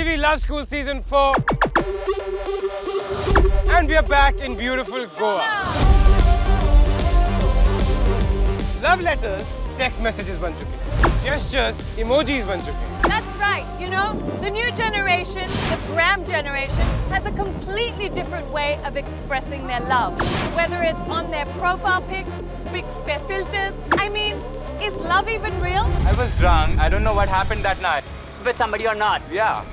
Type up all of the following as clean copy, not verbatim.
MTV Love School Season 4. And we are back in beautiful Goa. Love letters, text messages ban chuke. Gestures, emojis ban chuke. That's right. You know, the new generation, the Gram generation, has a completely different way of expressing their love. Whether it's on their profile pics, pe filters. I mean, is love even real? I was drunk. I don't know what happened that night. With somebody or not. Yeah.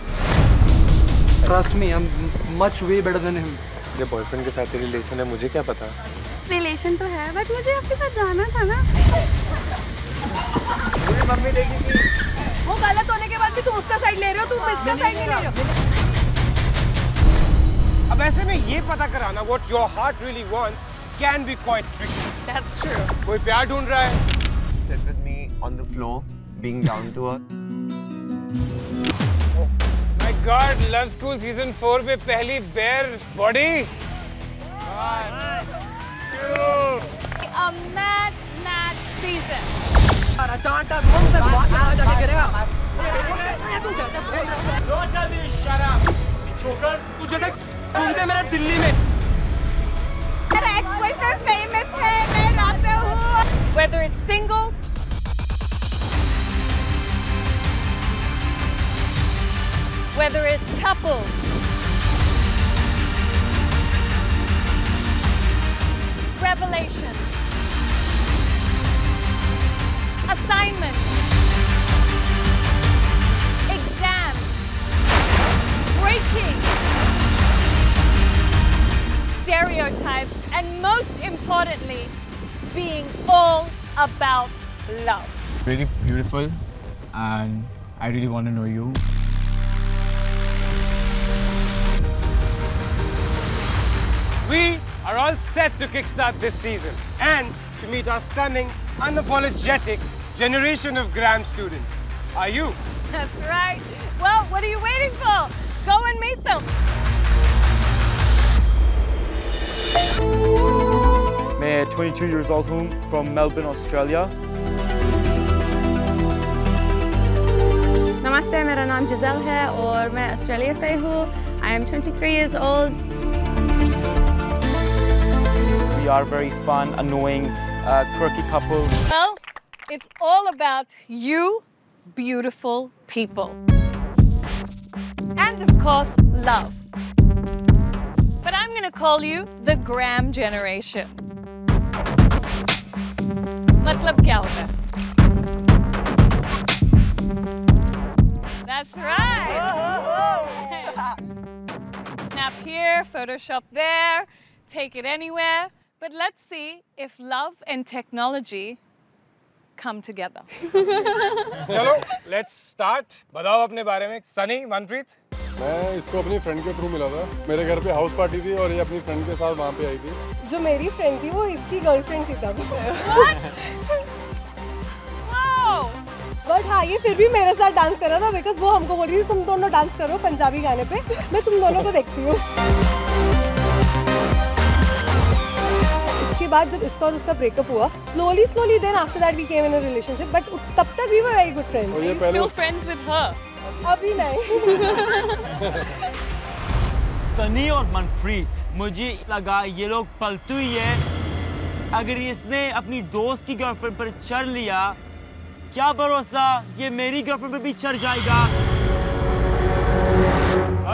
Trust me, I'm much way better than him. मेरे boyfriend के साथ relation है, मुझे क्या पता? Relation तो है, but मुझे आपके साथ जाना था ना। मेरी मम्मी देखेगी। वो गलत होने के बाद भी तुम उसका साइड ले रहे हो, तुम इसका साइड नहीं ले रहे हो। अब ऐसे में ये पता कराना what your heart really wants can be quite tricky. That's true. कोई प्यार ढूंढ रहा है? Sit with me on the floor, being down to earth. My God, Love School Season 4 पे पहली bare body. 1, 2. A mad season. तुझे से घूमते मेरा दिल्ली में। मेरा ex-boyfriend famous है, मैं रात पे हूँ। Whether it's singles, whether it's couples, revelations, assignments, exams, breaking, stereotypes, and most importantly, being all about love. Really beautiful, and I really want to know you. We are all set to kickstart this season and to meet our stunning, unapologetic generation of Gram students. Are you? That's right. Well, what are you waiting for? Go and meet them. मैं 22 years old हूँ from Melbourne, Australia. नमस्ते, मेरा नाम जिज़ेल है और मैं Australia से हूँ. I am 23 years old. We are very fun, annoying, quirky couple. Well, it's all about you, beautiful people. And of course, love. But I'm going to call you the Gram generation. मतलब क्या होता है? That's right. Snap here, Photoshop there, take it anywhere. But let's see if love and technology come together. चलो, let's start. बताओ अपने बारे में. Sunny, Manpreet. मैं इसको अपनी फ्रेंड के थ्रू मिला था. मेरे घर पे हाउस पार्टी थी और ये अपनी फ्रेंड के साथ वहाँ पे आई थी. जो मेरी फ्रेंड थी वो इसकी गर्लफ्रेंड थी तब. बट हाँ, ये फिर भी मेरे साथ डांस कर रहा था बिकॉज वो हमको बोल रही थी तुम दोनों डांस करो पंजाबी गाने पे. मैं तुम दोनों को देखती हूँ. उसके बाद जब इसका और उसका ब्रेकअप हुआ, slowly then after that we came in a relationship, but तब तक we were very good friends. Are you still friends with her? अभी नहीं. सनी और मनप्रीत, मुझे लगा ये लोग पलतू ही है. अगर इसने अपनी दोस्त की गर्लफ्रेंड पर चढ़ लिया, क्या भरोसा ये मेरी गर्लफ्रेंड पे भी चढ़ जाएगा.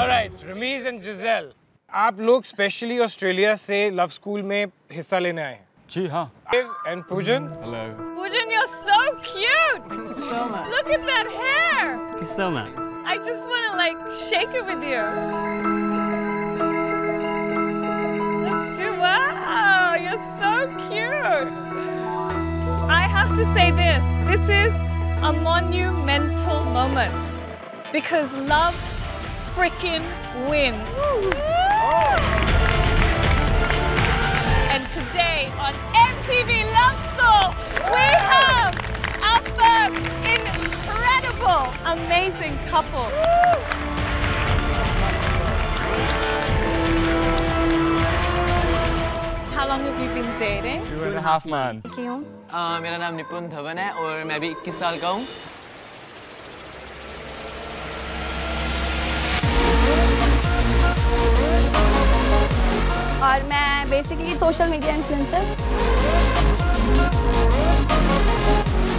Alright, Ramiz and Giselle, आप लोग स्पेशली ऑस्ट्रेलिया से लव स्कूल में हिस्सा लेने आए हैं. जी हाँ. And Poojan. Hello. Poojan, you're so cute. Thank you so much. Look at that hair. Thank you so much. I just want to like shake it with you. Let's do. Wow, you're so cute. I have to say this. This is a monumental moment because love freaking wins. And today on MTV Love School, we have our first incredible, amazing couple. How long have you been dating? 2.5 months. क्यों? मेरा नाम निपुण धवन है और मैं भी 21 साल का हूँ. Basically social media influencer.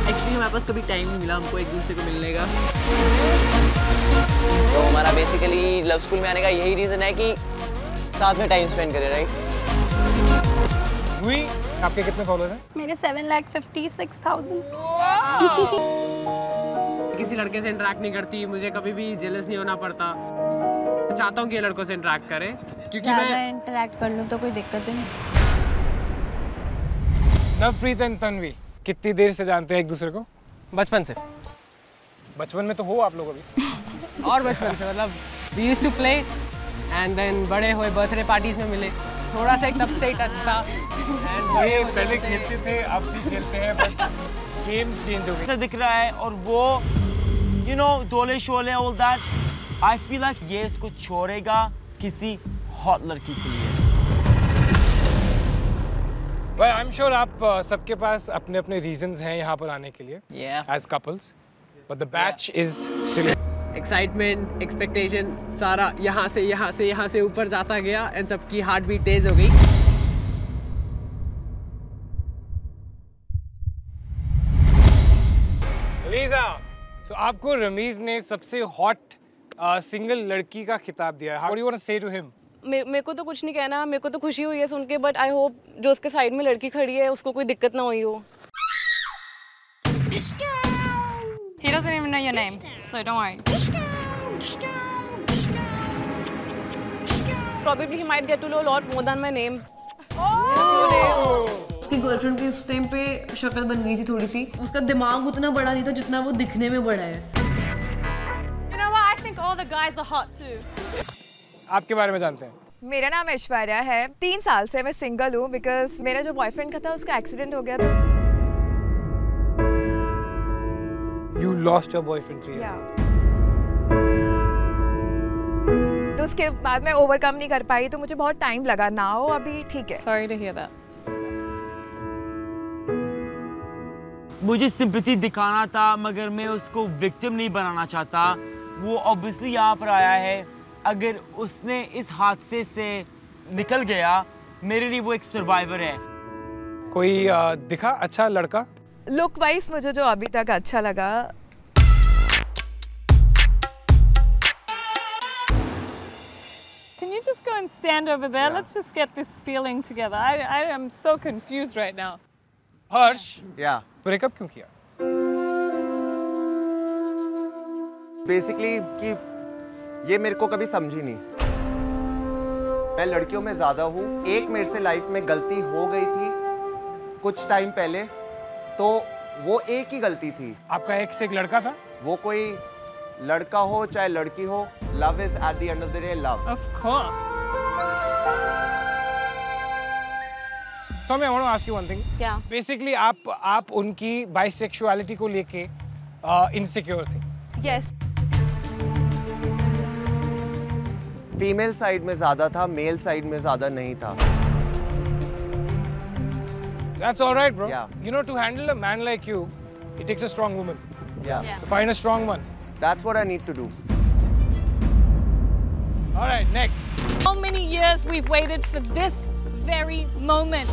Actually हमारे पास कभी टाइम नहीं मिला हमको एक दूसरे को मिलने का। तो हमारा बेसिकली लव स्कूल में आने का यही रीज़न है कि साथ में टाइम स्पेंड करें, राइट? आपके कितने फॉलोअर्स हैं? मेरे 7,56,000। किसी लड़के से इंटरेक्ट नहीं करती, मुझे कभी भी जेलस नहीं होना पड़ता। मैं चाहता हूँ कि ये लड़कों से इंटरेक्ट करे, क्योंकि मैं इंटरेक्ट कर लूँ तो कोई दिक्कत नहीं। नवप्रीत एंड तन्वी कितनी देर से जानते हैं एक दूसरे को? बचपन से। बचपन में तो हो आप लोग अभी? और बचपन से मतलब we used to play and then बड़े हुए बर्थडे पार्टीज में मिले, थोड़ा सा तब से ही टच था। बड़े पहले खेलते थे, अब भी खेलते हैं, बट गेम्स चेंज हो गए। ऐसा दिख रहा है और वो you know डोले Sholay all that, I feel like ये इसको छोड़ेगा किसी हॉट लड़की के लिए। Well, I'm sure आप सबके पास अपने अपने reasons हैं यहाँ पर आने के लिए, as couples, but the batch is still. Excitement, expectation सारा यहाँ से ऊपर जाता गया एंड सबकी हार्ट बीट तेज हो गई। लीजा, so आपको रमीज ने सबसे हॉट सिंगल लड़की का खिताब दिया है। How do you want to say to him? मेरे को तो कुछ नहीं कहना, मेरे को तो खुशी हुई है सुन के, बट आई होप जो उसके साइड में लड़की खड़ी है उसको कोई दिक्कत ना हुई हो। He doesn't even know your name, so don't worry. Probably he might get to know a lot more than my name. उसकी गर्लफ्रेंड की उस टाइम पे शक्ल बन गई थी थोड़ी सी, उसका दिमाग उतना बड़ा नहीं था जितना वो दिखने में बड़ा है। You know what? I think all the guys are hot too. आपके बारे में जानते हैं? मेरा नाम ऐश्वर्या है, 3 साल से मैं सिंगल हूँ बिकॉज मेरा जो बॉयफ्रेंड का था उसका एक्सीडेंट हो गया था। You lost your boyfriend 3 years. Yeah. तो उसके बाद मैं ओवरकम नहीं कर पाई, तो मुझे बहुत टाइम लगा। नाउ अभी ठीक है। Sorry to hear that. मुझे सिंपैथी दिखाना था मगर मैं उसको विक्टिम नहीं बनाना चाहता। वो ऑब्वियसली यहाँ पर आया है, अगर उसने इस हादसे से निकल गया, मेरे लिए वो एक सर्वाइवर है। कोई दिखा अच्छा लड़का? लुक वाइज मुझे जो अभी तक अच्छा लगा, Can you just go and stand over there? Let's just get this feeling together. I am so confused right now. Harsh, breakup क्यों किया? बेसिकली कि ये मेरे को कभी समझी नहीं। मैं लड़कियों में ज्यादा हूँ, एक मेरे से लाइफ में गलती हो गई थी कुछ टाइम पहले, तो वो एक ही गलती थी। आपका एक लड़का था? वो कोई लड़का हो चाहे लड़की हो, love is at the end of the day love. Of course. So I want to ask you one thing. क्या? Basically आप उनकी बाइसेक्सुअलिटी को लेके इनसिक्योर थे? Yes. फीमेल साइड में ज्यादा था, मेल साइड में ज्यादा नहीं था। That's all right, bro. Yeah. You know, to handle a man like you, it takes a strong woman. Yeah. So find a strong one. That's what I need to do. All right, next. So many years we've waited for this very moment.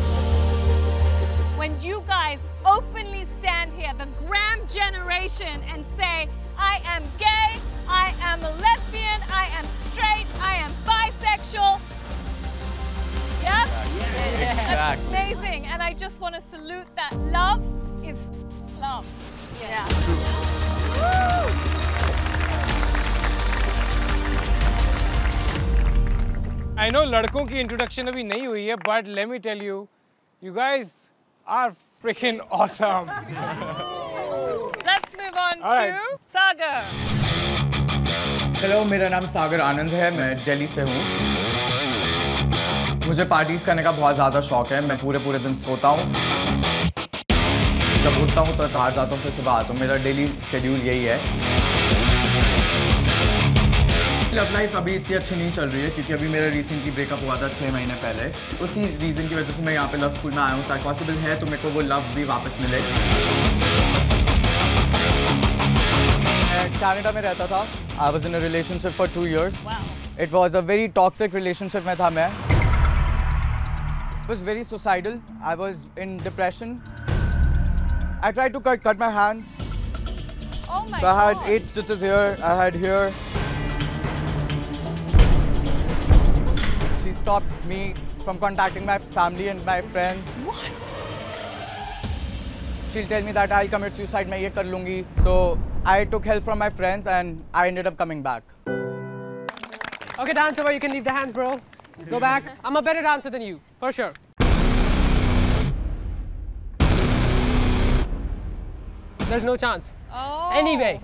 When you guys openly stand here, the Gram generation, and say, I am gay, I am a lesbian, I am straight, I am bisexual. Yes? That's amazing. And I just want to salute that love is love. Yeah. I know लड़कों की introduction अभी नहीं हुई है, but let me tell you, you guys are freaking awesome. Let's move on to Sagar. Hello, मेरा नाम सागर आनंद है, मैं दिल्ली से हूँ। मुझे पार्टीज करने का बहुत ज़्यादा शौक है। मैं पूरे दिन सोता हूँ, जब उठता हूँ तो बाहर जाता हूँ, फिर सुबह आता हूँ। मेरा डेली शेड्यूल यही है। लव लाइफ अभी इतनी अच्छी नहीं चल रही है क्योंकि अभी मेरा रिसेंटली ब्रेकअप हुआ था 6 महीने पहले। उसी रीज़न की वजह से मैं यहाँ पे लव स्कूल में आया हूँ, ताकि पॉसिबल है तो मेरे को वो लव भी वापस मिले। मैं कनाडा में रहता था। I was in a relationship for 2 years. It was a very toxic relationship में था मैं। It was very suicidal. I was in depression. I tried to cut my hands. Oh my God. So I had 8 stitches here, I had here. She stopped me from contacting my family and my friends. What? She'll tell me that I'll commit suicide, मैं ये कर लूँगी. So I took help from my friends and I ended up coming back. Okay, dancer, you can leave the hands, bro. Go back. I'm a better dancer than you, for sure. There's no chance. Oh. Anyway.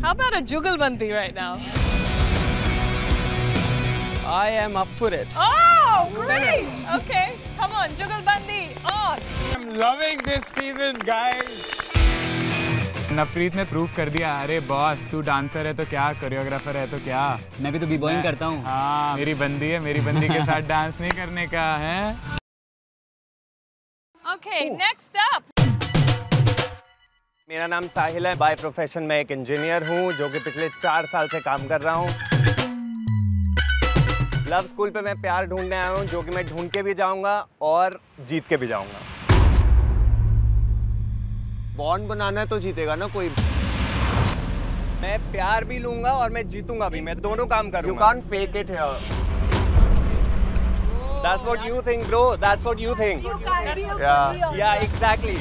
How about a jugalbandi right now? I am up for it. Oh, great! Okay, come on, jugalbandi on. I'm loving this season, guys. नफरीत ने prove कर दिया, अरे boss तू dancer है तो क्या, choreographer है तो क्या, मैं भी तो बी-बॉइंग करता हूँ। हाँ, मेरी बंदी है, मेरी बंदी के साथ डांस नहीं करने का है। Okay, next up. मेरा नाम साहिल है, बाय प्रोफेशन मैं एक इंजीनियर हूँ जो कि पिछले 4 साल से काम कर रहा हूँ। लव स्कूल पे मैं प्यार ढूंढने आया हूँ जो कि मैं ढूंढ के भी जाऊँगा और जीत के भी जाऊँगा। बॉन्ड बनाना है तो जीतेगा ना कोई। मैं प्यार भी लूंगा और मैं जीतूंगा भी, मैं दोनों काम करूंगा। You can't fake it here. That's what you think, bro. That's what you think. You can't be a Yeah, exactly.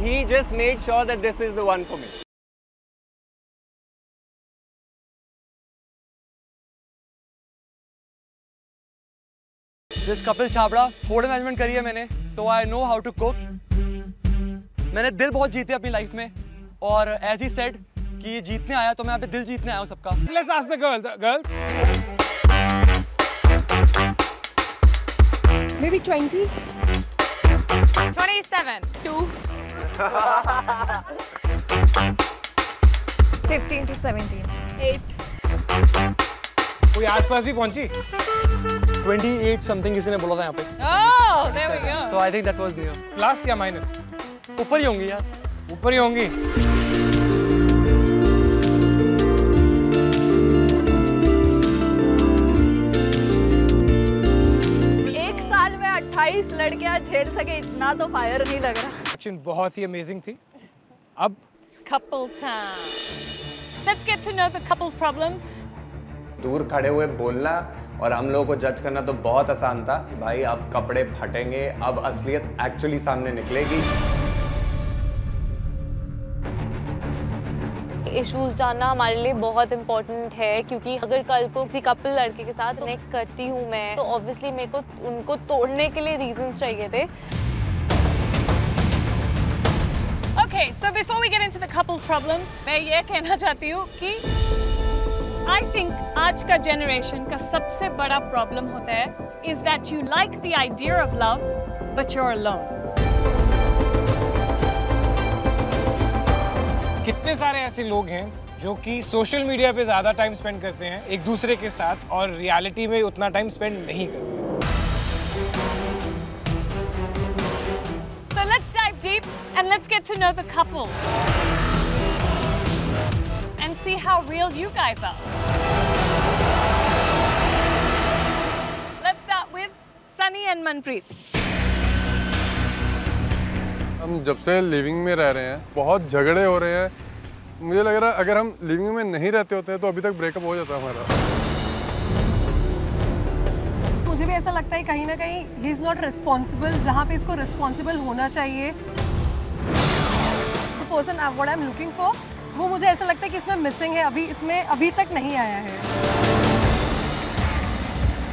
He just made sure that this is the one for me. This couple Chhabra थोड़ा management करी है मैंने, तो I know how to cook. मैंने दिल बहुत जीते अपनी लाइफ में, और as he said कि ये जीतने आया तो मैं यहाँ पे दिल जीतने आया हूँ सबका. Let's ask the girls. Maybe 20. 27. 2. 15 to 17. 8. कोई आसपास भी पहुंची? 28 something किसी ने बोला था यहाँ पे. Oh, there we go. So I think that was near. Plus या minus? ऊपर ही होंगी यार. ऊपर ही होंगी. एक साल में 28 लड़कियां झेल सके इतना तो फायर नहीं लग रहा। एक्शन बहुत ही अमेजिंग थी। अब couple time. Let's get to know the couple's problem. दूर खड़े हुए बोलना और हम लोगों को जज करना तो बहुत आसान था। भाई अब कपड़े फटेंगे, अब असलियत एक्चुअली सामने निकलेगी। इश्यूज जानना हमारे लिए बहुत इम्पोर्टेंट है, क्योंकि अगर कल को किसी कपल लड़के के साथ कनेक्ट करती हूँ मैं, तो ऑब्वियसली मेरे को उनको तोड़ने के लिए रीजंस चाहिए थे। Okay, so before we get into the couple's problem, मैं ये कहना चाहती हूँ कि I think आज का generation का सबसे बड़ा problem होता है is that you like the idea of love, but you're alone. कितने सारे ऐसे लोग हैं जो कि सोशल मीडिया पे ज़्यादा टाइम स्पेंड करते हैं एक दूसरे के साथ और रियलिटी में उतना टाइम स्पेंड नहीं करते। So let's dive deep and let's get to know the couple and see how real you guys are. Let's start with Sunny and Manpreet. हम जब से लिविंग में रह रहे हैं, बहुत झगड़े हो रहे हैं। मुझे लग रहा है अगर हम लिविंग में नहीं रहते होते तो अभी तक ब्रेकअप हो जाता हमारा। मुझे भी ऐसा लगता है कहीं ना कहीं ही इज नॉट रिस्पॉन्सिबल, जहाँ पे इसको रिस्पॉन्सिबल होना चाहिए। The person what I'm looking for, वो मुझे ऐसा लगता है कि इसमें मिसिंग है, अभी तक नहीं आया है।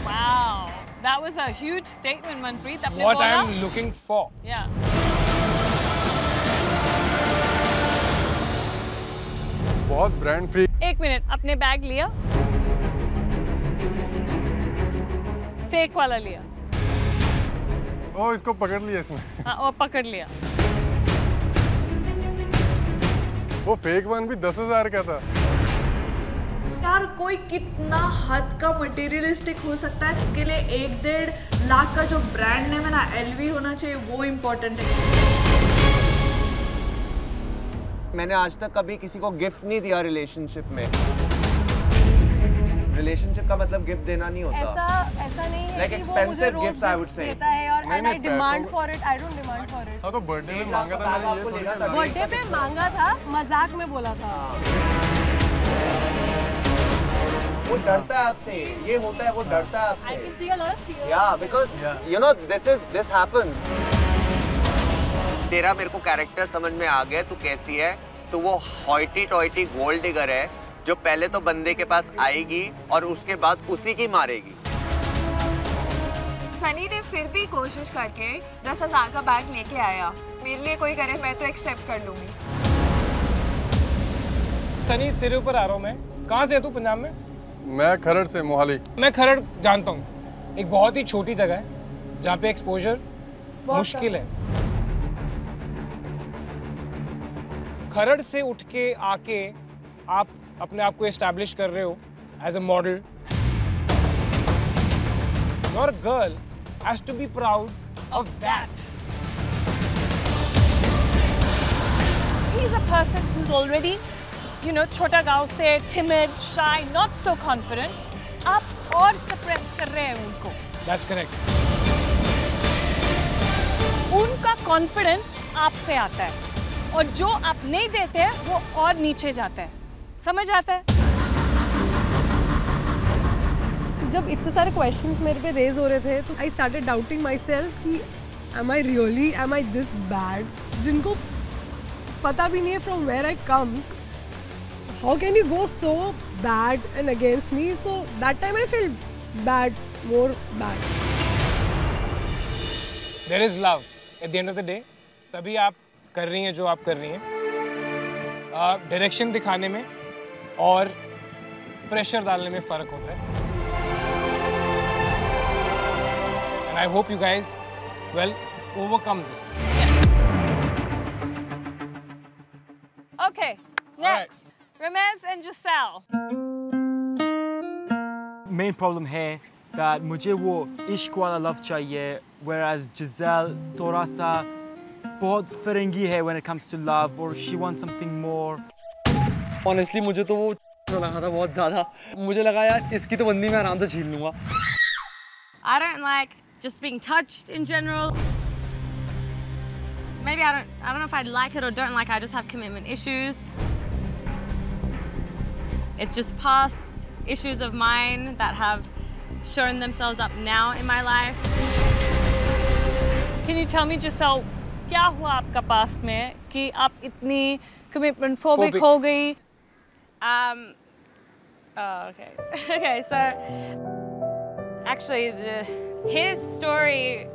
Wow, that was a huge statement, Manpreet. आपने What बोला? I'm looking for. Yeah. बहुत ब्रांड फ्री। एक मिनट, अपने बैग लिया, फेक वाला लिया। ओ, इसको पकड़ लिया इसने। हाँ, वो पकड़ लिया। वो फेक वन भी 10,000 का था। यार कोई कितना हद का मटेरियलिस्टिक हो सकता है, इसके लिए 1-1.5 लाख का जो ब्रांड नेम है ना, LV होना चाहिए, वो इम्पोर्टेंट है। मैंने आज तक कभी किसी को गिफ्ट नहीं दिया रिलेशनशिप में। रिलेशनशिप का मतलब गिफ्ट देना नहीं होता। ऐसा नहीं है Like कि वो मुझे expensive rose gifts, I would say. देता है और and I demand for it. I don't demand for it. हाँ तो बर्थडे में मांगा था मैंने, ये थोड़ी ना बर्थडे पे मांगा था, मजाक में बोला था। वो डरता है आपसे, ये होता है, वो डरता है आपसे। I can see a lot of fear. Yeah, because you know this happens. तेरा मेरे को कैरेक्टर समझ में आ गया, तू कैसी है। तो वो हॉइटी टॉइटी गोल्ड डिगर है जो पहले तो बंदे के पास आएगी और उसके बाद उसी की मारेगी। सनी ने फिर भी कोशिश करके 10,000 का बैग लेके आया। मेरे लिए कोई करे मैं तो एक्सेप्ट कर लूंगी। सनी तेरे ऊपर आ रहा हूँ मैं। कहाँ से है तू पंजाब में? मैं खरड़ से, मोहाली। मैं खरड़ जानता हूँ, एक बहुत ही छोटी जगह है जहाँ पे एक्सपोजर मुश्किल है। खरड़ से उठ के आके आप अपने आप को एस्टैब्लिश कर रहे हो as a model. Your girl has to be proud of that. He is a person who's already, you know, छोटा गांव से, timid, shy, not so confident. आप और suppress कर रहे हैं उनको। That's correct. उनका confidence आपसे आता है और जो आप नहीं देते हैं वो और नीचे जाता है। समझ आता है? जब इतने सारे क्वेश्चंस मेरे पे रेज हो रहे थे तो I started doubting my self कि am I really, am I this bad? जिनको पता भी नहीं है from where I come, how can you go so bad and against me? So that time I felt bad, more bad. There is love at the end of the day. तभी आप कर रही हैं जो आप कर रही हैं। डायरेक्शन दिखाने में और प्रेशर डालने में फर्क होता है। And I hope you guys will overcome this. Okay, next. Ramez and Giselle. Main problem है that मुझे वो इश्क वाला love चाहिए, whereas Giselle थोड़ा सा बहुत फरंगी है when it comes to love, or she wants something more. Honestly मुझे तो वो लगा था बहुत ज़्यादा। मुझे लगा यार इसकी तो बंदी मैं आराम से छीन लूँगा। I don't like just being touched in general. Maybe I don't know if I like it or don't like it. I just have commitment issues. It's just past issues of mine that have shown themselves up now in my life. Can you tell me, Giselle, क्या हुआ आपका past में कि आप इतनी commitment phobic हो गई? Oh, okay. Okay, so actually his story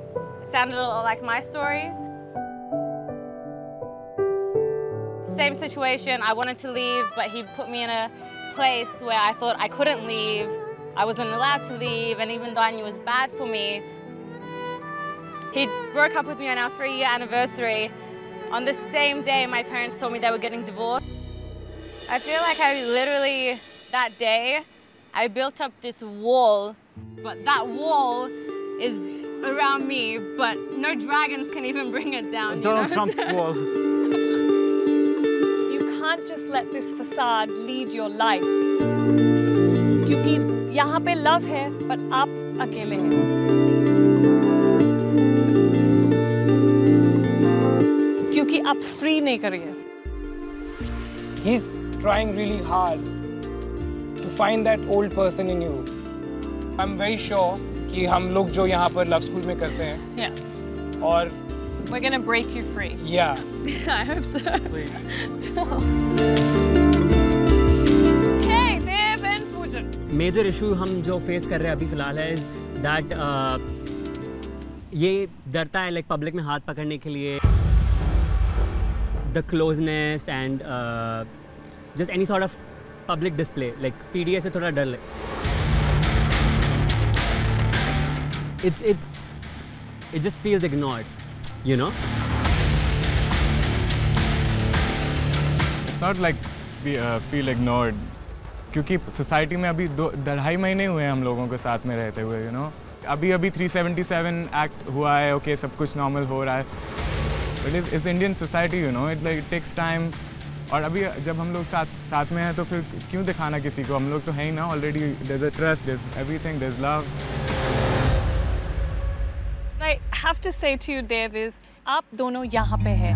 sounded a lot like my story. Same situation, I wanted to leave, but he put me in a place where I thought I couldn't leave. I wasn't allowed to leave, and even though I knew it was bad for me, he broke up with me on our 3-year anniversary. On the same day, my parents told me they were getting divorced. I feel like I literally, that day, I built up this wall, but that wall is around me, but no dragons can even bring it down. Donald Trump's wall. You can't just let this facade lead your life. क्योंकि यहाँ पे love है, but आप अकेले हैं। क्योंकि आप free नहीं कर रही हैं। He's trying really hard to find that old person in you. I'm very sure कि हम लोग जो यहाँ पर love school में करते हैं, Yeah. और We're gonna break you free. Yeah. I hope so. Please. Okay, Dev and Poojan. Major issue हम जो फेस कर रहे हैं अभी फिलहाल है दैट ये डरता है लाइक पब्लिक में हाथ पकड़ने के लिए, the closeness and just any sort of public display, like PDA से थोड़ा डर it just feels ignored, you know. It's not like we feel ignored, क्योंकि सोसाइटी में अभी 2.5 महीने हुए हैं हम लोगों के साथ में रहते हुए, यू नो। अभी 377 एक्ट हुआ है, ओके, सब कुछ नॉर्मल हो रहा है, but it's Indian society, you know, it takes time. और अभी जब हम लोग साथ में हैं तो फिर क्यों दिखाना किसी को, हम लोग तो हैं ही ना already. There is a trust, there is everything, there is love. I have to say to you, Davies, आप दोनों यहाँ पे हैं।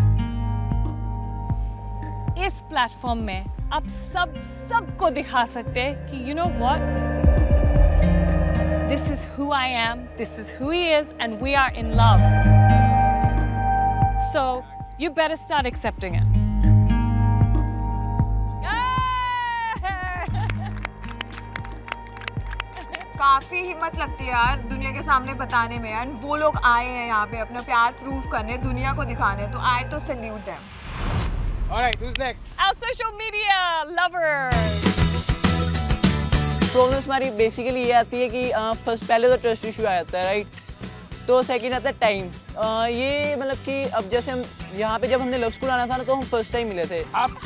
इस प्लेटफॉर्म में आप सबको दिखा सकते हैं कि you know what? This is who I am, this is who he is, and we are in love. So you better start accepting it. काफी हिम्मत लगती है यार दुनिया के सामने बताने में, एंड वो लोग आए हैं यहाँ पे अपना प्यार प्रूव करने, दुनिया को दिखाने, तो आई तो salute them. Alright, who's next? Our social media lovers. Problems हमारी बेसिकली ये आती है कि फर्स्ट पहले तो ट्रस्ट इशू आ जाता है, राइट। तो सेकंड आता है टाइम। ये मतलब कि अब जैसे हम यहाँ पे जब हमने लव स्कूल आना था ना तो हम फर्स्ट टाइम मिले थे। आप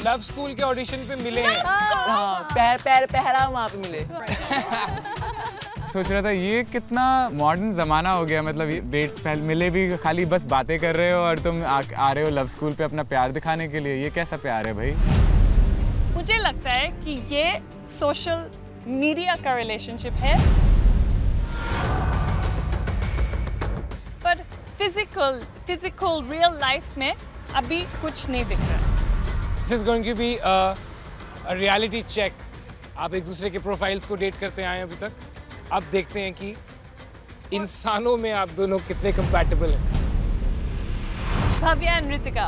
लव स्कूल के ऑडिशन पे मिले हैं? हाँ, पहरा वहाँ पे मिले। सोच रहा था ये कितना मॉडर्न ज़माना हो गया, मतलब डेट मिले भी खाली बस बातें कर रहे हो और तुम आ रहे हो लव स्कूल पे अपना प्यार दिखाने के लिए। ये कैसा प्यार है भाई? मुझे लगता है कि ये सोशल मीडिया का रिलेशनशिप है, पर फिजिकल रियल लाइफ में अभी कुछ नहीं दिख रहा। This is going to be a reality check. आप एक दूसरे के प्रोफाइल्स को डेट करते आए अभी तक, अब देखते हैं कि इंसानों में आप दोनों कितने कंपैटिबल हैं। भव्या और ऋतिका,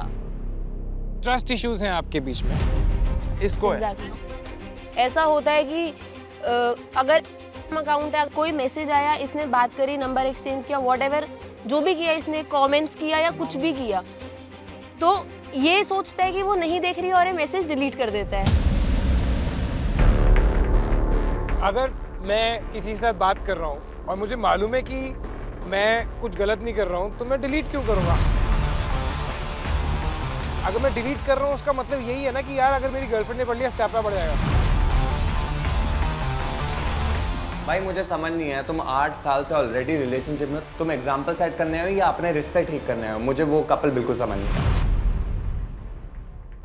ट्रस्ट इश्यूज हैं आपके बीच में। इसको exactly. ऐसा होता है कि अगर अकाउंट है, कोई मैसेज आया, इसने बात करी, नंबर एक्सचेंज किया, व्हाटएवर जो भी किया, इसने कमेंट्स किया या कुछ भी किया, तो ये सोचता है कि वो नहीं देख रही और ये मैसेज डिलीट कर देता है। अगर मैं किसी के साथ बात कर रहा हूँ और मुझे मालूम है कि मैं कुछ गलत नहीं कर रहा हूँ, तो मैं डिलीट क्यों करूँगा? अगर मैं डिलीट कर रहा हूँ उसका मतलब यही है ना कि यार अगर मेरी गर्लफ्रेंड ने पढ़ लिया स्टैपला पड़ जाएगा। भाई मुझे समझ नहीं है, तुम 8 साल से ऑलरेडी रिलेशनशिप में, तुम एग्जाम्पल सेट करने हो या अपने रिश्ते ठीक करने हो? मुझे वो कपल बिल्कुल समझ नहीं है।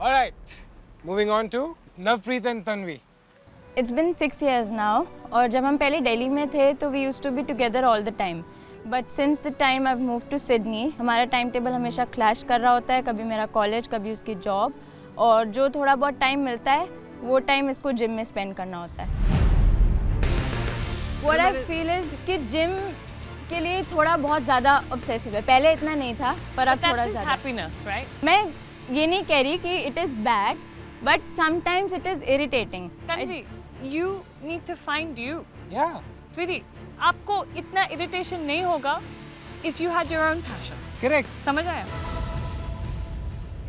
Alright, moving on to Navpreet and Tanvi. It's been 6 years now. और जब हम पहले दिल्ली में थे तो we used to be together all the time. But since the time I've moved to Sydney, हमारा टाइम टेबल हमेशा क्लैश कर रहा होता है, कभी मेरा कॉलेज, कभी उसकी जॉब, और जो थोड़ा बहुत टाइम मिलता है वो टाइम इसको जिम में स्पेंड करना होता है। What I feel is कि जिम के लिए थोड़ा बहुत ज़्यादा ऑब्सेसिव है, पहले इतना नहीं था पर अब थोड़ा ज़्यादा। Happiness, right? मैं ये नहीं कह रही कि it is bad, but sometimes it is irritating. Tanvi, you need to find you. Yeah. Sweetie, आपको इतना इरिटेशन नहीं होगा if you had your own passion. Correct. समझ आया?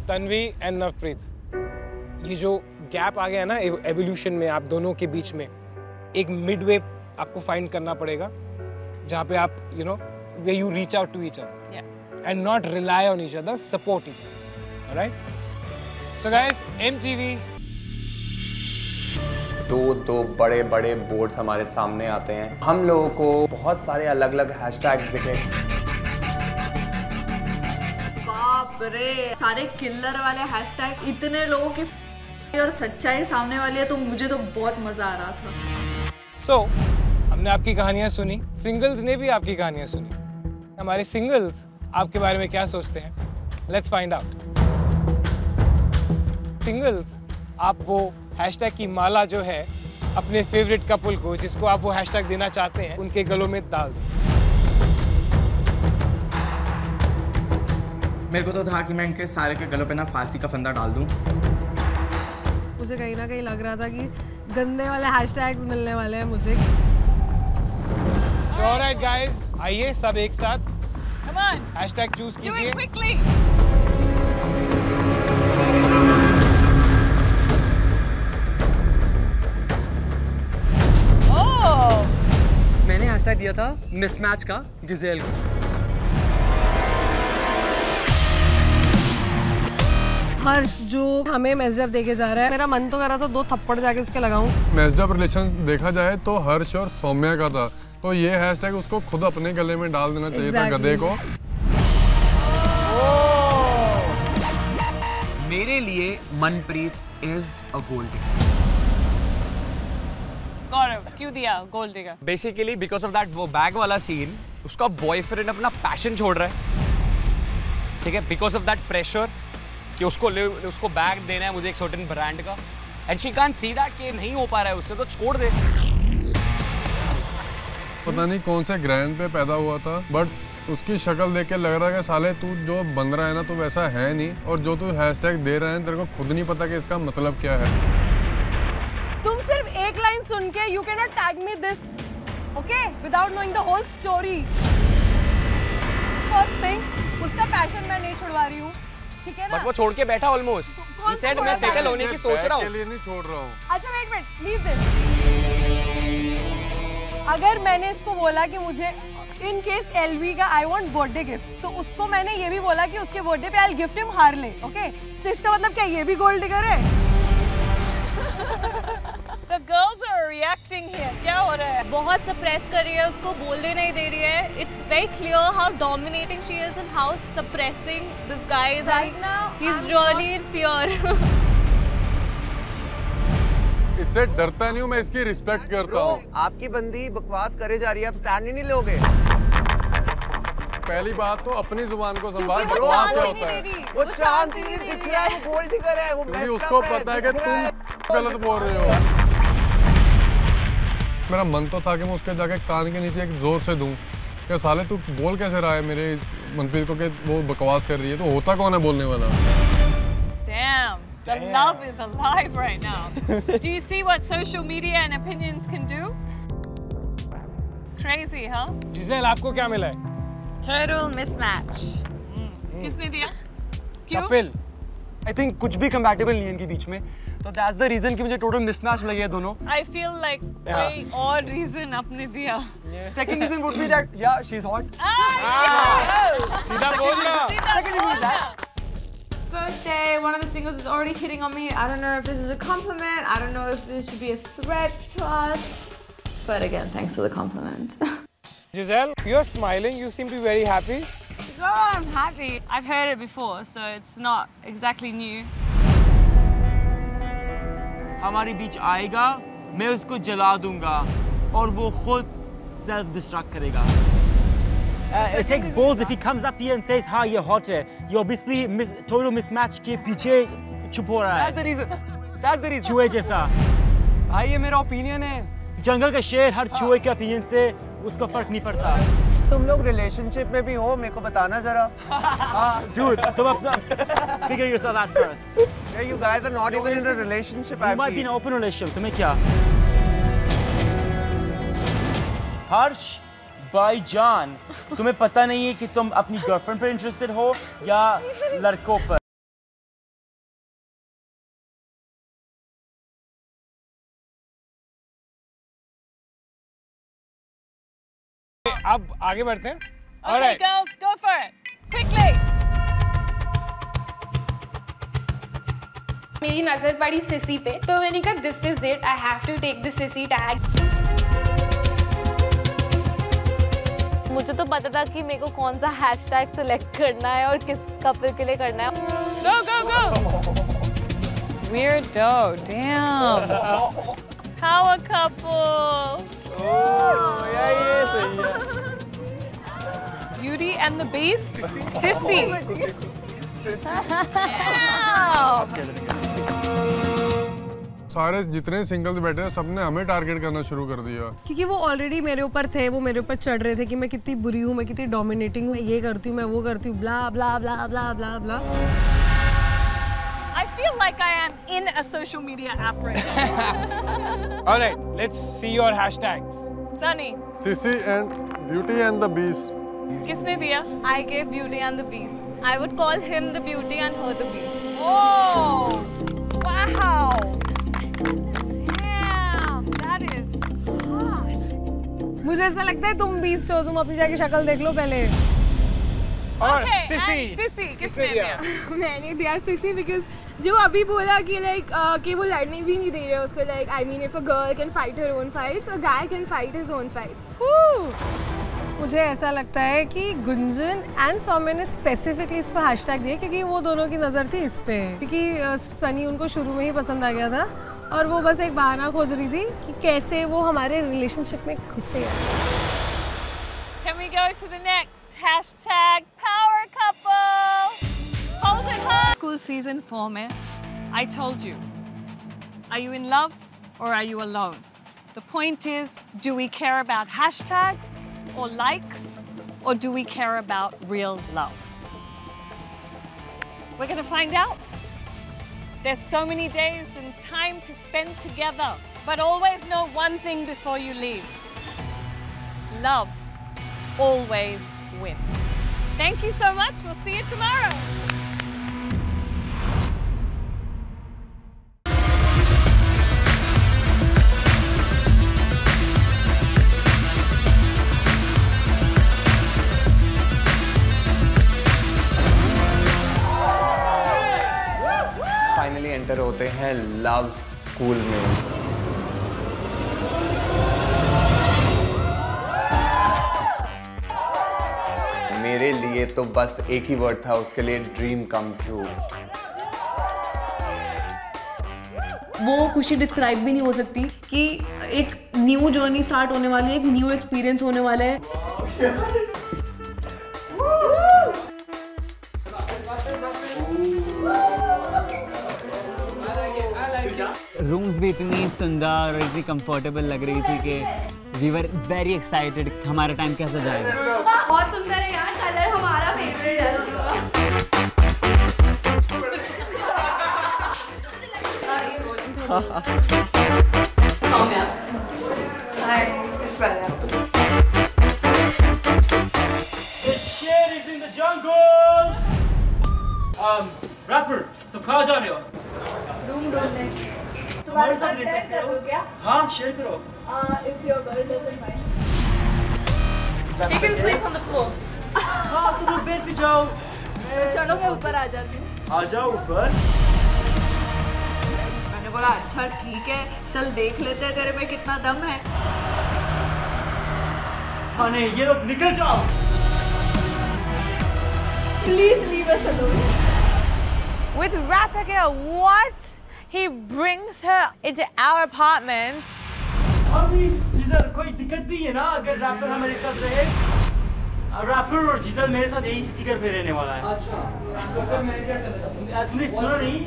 तन्वी एंड नवप्रीत, ये जो गैप आ गया ना एवोल्यूशन में आप दोनों के बीच में, एक मिडवे आपको फाइंड करना पड़ेगा जहाँ पे आप you know where you reach out to each other. Yeah. And not rely on each other, support each other. Alright? So guys, MTV. दो बड़े बड़े बोर्ड्स हमारे सामने आते हैं, हम लोगों को बहुत सारे अलग अलग हैशटैग्स दिखे। बाप रे, सारे किलर वाले हैशटैग, इतने लोगों की और सच्चाई सामने वाली है, तो मुझे तो बहुत मजा आ रहा था। So, हमने आपकी कहानियां सुनी, सिंगल्स ने भी आपकी कहानियां सुनी। हमारे सिंगल्स आपके बारे में क्या सोचते हैं? Let's find out. सिंगल्स, आप वो हैशटैग की माला जो है अपने फेवरेट कपल को, जिसको आप वो हैशटैग देना चाहते हैं, उनके गलों में डाल दें। मेरे को तो था कि मैं इनके सारे के गलों पे ना फांसी का फंदा डाल दूं। मुझे कहीं ना कहीं लग रहा था कि गंदे वाले हैशटैग्स मिलने वाले हैं मुझे। So alright guys, आइए सब एक साथ Come on. हैशटैग चूज कीजिए। Do it quickly. मैंने हैशटैग दिया था मिसमैच का गिजेल को। हर्ष जो हमें मैचअप देके जा रहा है, मेरा मन तो कर रहा था 2 थप्पड़ जाके उसके लगाऊं। मैचअप रिलेशन देखा जाए तो हर्ष और सौम्या का था, तो ये हैशटैग उसको खुद अपने गले में डाल देना चाहिए था, गधे को। मेरे लिए मनप्रीत इज अ गोल्ड गौरव क्यों दिया gold digger? Basically because of that वो बैग वाला सीन, उसका बॉयफ्रेंड अपना पैशन छोड़ रहा है, ठीक है, बिकॉज ऑफ दैट प्रेशर कि उसको बैग देना है मुझे एक सर्टेन ब्रांड का, and she can't see that कि नहीं हो पा रहा है उससे, तो छोड़ दे। पता नहीं कौन से ग्रैंड पे पैदा हुआ था, बट उसकी शक्ल देख के लग रहा है कि साले तू जो बन रहा है ना तो वैसा है नहीं, और जो तू हैशटैग दे रहा है तेरे को खुद नहीं पता कि इसका मतलब क्या है। तुम सिर्फ एक लाइन सुन के you can not tag me this, okay, without knowing the whole story. First thing, उसका पैशन मैं नहीं छुड़वा रही हूँ, ठीक है ना? बट वो छोड़ के बैठा ऑलमोस्ट। ही सेड मैं सेटल होने की सोच रहा हूँ। के लिए नहीं छोड़ रहा हूँ। अच्छा वेट, लीव दिस। अगर मैंने इसको बोला कि मुझे इन केस एलवी का आई वांट बर्थडे गिफ्ट, तो उसको मैंने ये भी बोला कि उसके बर्थडे पे आई गिफ्ट हिम हार्ले, ओके? तो इसका मतलब क्या ये भी गोल्ड डिगर है? The girls are reacting here. क्या हो रहा है? बहुत सप्रेस कर रही है, उसको बोलने नहीं दे रही है। It's very clear how dominating she is and how suppressing this guy is. Right now, he's really in fear. इससे डरता नहीं हूँ मैं, इसकी रिस्पेक्ट करता हूँ। आपकी बंदी बकवास करे जा रही है, आप स्टैंड ही नहीं लोगे। पहली बात तो अपनी जुबान को संभाल, बकवास क्या होता है? वो चांद ही नहीं दिख रहा है, वो गोल्ड डिगर है, वो क्योंकि उसको पता है कि तुम गलत बोल रहे हो। मेरा मन तो था कि मैं उसके जाके कान के नीचे एक जोर से दूं कि साले तू बोल कैसे रहा है मेरे मनप्रीत को कि वो बकवास कर रही है, तो होता कौन है बोलने वाला? Damn, the love is alive right now. Do you see what social media and opinions can do? Crazy, huh? जिसेल आपको क्या मिला है? Total mismatch. किसने दिया? क्यों? कपिल। I think कुछ भी compatible नहीं है इनके बीच में, तो that's the reason कि मुझे total mismatch लगे दोनों। I feel like कोई और reason आपने दिया। Second reason would be that yeah, she's hot. सीधा बोल ना। Second reason is that. First day, one of the singles is already hitting on me. I don't know if this is a compliment. I don't know if this should be a threat to us. But again, thanks for the compliment. Giselle, you're smiling. You seem to be very happy. Oh, I'm happy. I've heard it before, so it's not exactly new. हमारे बीच आएगा, मैं उसको जला दूंगा और वो खुद self destruct करेगा। It takes balls if he comes up here and says, "हाँ ये hot है." You obviously total mismatch के पीछे छुप हो रहा है। That's the reason. That's the reason. चूहे जैसा। भाई ये मेरा opinion है। जंगल का शेर हर चूहे के opinion से उसको फर्क नहीं पड़ता। तुम लोग रिलेशनशिप में भी हो, मेरे को बताना जरा। Dude, तुम अपना figure yourself out first. Yeah, you guys are not even in a relationship. You might be in an open relationship. तुम्हें क्या? हर्ष भाईजान, तुम्हें पता नहीं है कि तुम अपनी गर्लफ्रेंड पर इंटरेस्टेड हो या लड़कों पर? अब आगे बढ़ते हैं। Okay, girls, go for it, quickly. मेरी नजर पड़ी सिसी पे, तो मैंने कहा this is it, I have to take the sissy tag. मुझे तो पता था कि मेरे को कौन सा हैशटैग सेलेक्ट करना है और किस कपल के लिए करना है। Go, go, go. Weirdo, damn. Power couple. Oh, yeah, ये सही है। Beauty and the Beast. Sissy. सारे जितने सिंगल्स बैठे हैं सबने हमें टारगेट करना शुरू कर दिया, क्योंकि वो ऑलरेडी मेरे ऊपर थे, वो मेरे ऊपर चढ़ रहे थे कि मैं कितनी बुरी हूँ, मैं कितनी डोमिनेटिंग हूँ, मैं ये करती हूँ, मैं वो करती हूँ, ब्ला ब्ला ब्ला ब्ला ब्ला ब्ला। I feel like I am in a social media app right now. All right, let's see your hashtags. Sunny. Sissy and Beauty and the Beast. किसने दिया? I gave Beauty and the Beast. I would call him the beauty and her the beast. Oh! Wow! Damn, that is harsh. मुझे ऐसा लगता है तुम beast हो, तुम अपनी जाके शक्ल देख लो पहले। और Okay, सिसी and सिसी किसने दिया? मैंने दिया सिसी बिकॉज जो अभी बोला कि लाइक कि वो लड़ने भी नहीं दे रहे उसको like I mean if a girl can fight her own fights a guy can fight his own fights. मुझे ऐसा लगता है कि गुंजन एंड सौम्य ने स्पेसिफिकली इसको हैशटैग दिया क्योंकि वो दोनों की नज़र थी इस पे, क्योंकि सनी उनको शुरू में ही पसंद आ गया था और वो बस एक बहाना खोज रही थी कि कैसे वो हमारे रिलेशनशिप में घुसे। Can we go to the next hashtag power couple? Hold it high. School season 4 में, I told you, are you in love or are you alone? The point is, do we care about hashtags or likes, or do we care about real love? We're gonna find out. There's so many days and time to spend together, but always know one thing before you leave. Love always wins. Thank you so much. We'll see you tomorrow. Finally enter होते हैं love school में। मेरे लिए तो बस एक ही word था उसके लिए, ड्रीम कम ट्रू। वो खुशी डिस्क्राइब भी नहीं हो सकती कि एक न्यू जर्नी स्टार्ट होने वाली है, एक न्यू एक्सपीरियंस होने वाला है। रूम्स भी इतनी सुंदर और इतनी कंफर्टेबल लग रही थी कि वी वर वेरी एक्साइटेड हमारा टाइम कैसा जाएगा। बहुत सुंदर है यार, कलर हमारा फेवरेट है। हाय, Pushpa. Shit is in the jungle. Rapper, तुम कहाँ जा रहे हो? रूम ढूंढने। तुम्हारे साथ ले सकते हो क्या? हाँ, शेयर करो। If your girl doesn't mind. He can sleep on the floor. हाँ, तुम लोग बेड पे जाओ। चलो मैं ऊपर आ जाती हूँ। आ जाओ ऊपर। मैंने बोला अच्छा ठीक है, चल देख लेते हैं तेरे में कितना दम है। हाँ नहीं, ये लोग निकल जाओ। Please leave us alone. With Rapper Girl, what? He brings her into our apartment. अभी जिसल कोई दिक्कत नहीं है ना अगर रैपर हमारे साथ रहे। रैपर और जिसल मेरे साथ यही इसी घर पे रहने वाला है। अच्छा। तो फिर मैं क्या चलेगा? तूने सुना नहीं?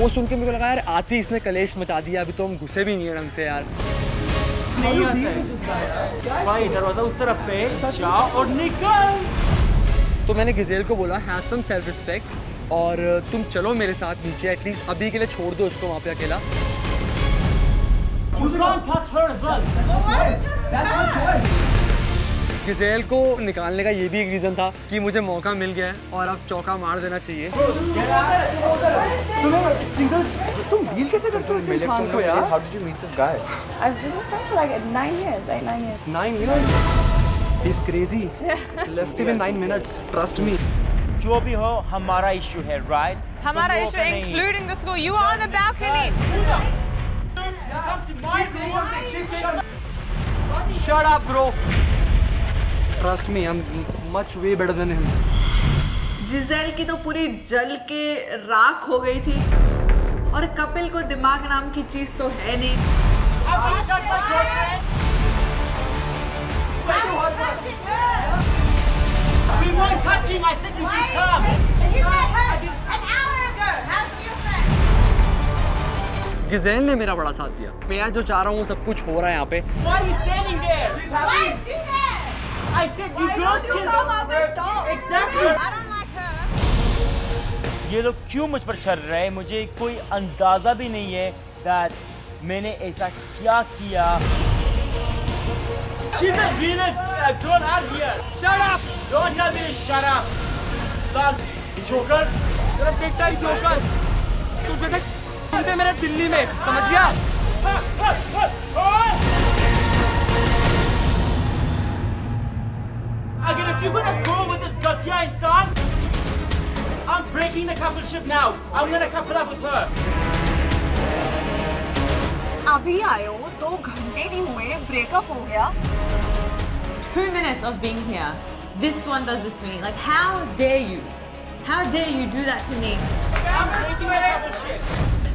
वो सुन के मेरे को लगा यार आती इसने कलेश मचा दिया, अभी तो हम घुसे भी नहीं है ढंग से यार। नहीं आता है। भाई दरवाजा उस तरफ पे जाओ और निकल। तो मैंने गिजेल को बोला हैव सम सेल्फ रिस्पेक्ट और तुम चलो मेरे साथ नीचे, एटलीस्ट अभी के लिए छोड़ दो उसको वहाँ पे अकेला। गिजेल को निकालने का ये भी एक रीजन था कि मुझे मौका मिल गया है और अब चौका मार देना चाहिए। तुम डील कैसे करते हो इस इंसान को यार? How did you meet this guy? I've been friends for like 9 years, 9 years. 9 years? He's crazy. Left him in 9 minutes. Trust me. जो भी हो हमारा इशू है, right? हमारा issue including the school. You are on the balcony. Shut up, bro. Trust me, I'm much way better than him. जिजेल की तो पूरी जल के राख हो गई थी और कपिल को दिमाग नाम की चीज तो है नहीं। We weren't touching. I said you can come. You met her an hour ago. How's your friend? Giselle ने मेरा बड़ा साथ दिया। मैं जो चाह रहा हूँ वो सब कुछ हो रहा है यहाँ पे। Why are you standing there? She's Why is she there? I said you girls can come up and talk? Exactly. I don't like her. ये लोग क्यों मुझ पर चल रहे हैं? मुझे कोई अंदाजा भी नहीं है that मैंने ऐसा क्या किया। She's a Venus. Don't out here. Shut up. Don't tell me to shut up. Son, joker. तेरा big time joker. तू जैसे तुमने मेरे दिल्ली में समझ गया? अगर if you're gonna go with this गतिया इंसान, I'm breaking the coupleship now. I'm gonna couple up with her. अभी आए हो, 2 घंटे नहीं हुए, ब्रेकअप हो गया. 2 minutes of being here. This one does this to me. Like, how dare you? How dare you do that to me? I'm breaking the coupleship.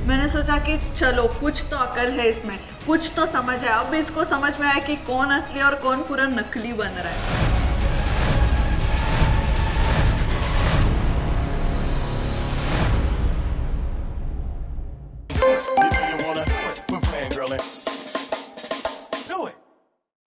मैंने सोचा कि चलो कुछ तो अकल है इसमें, कुछ तो समझ है. अब इसको समझ में आया कि कौन असली और कौन पूरा नकली बन रहा है.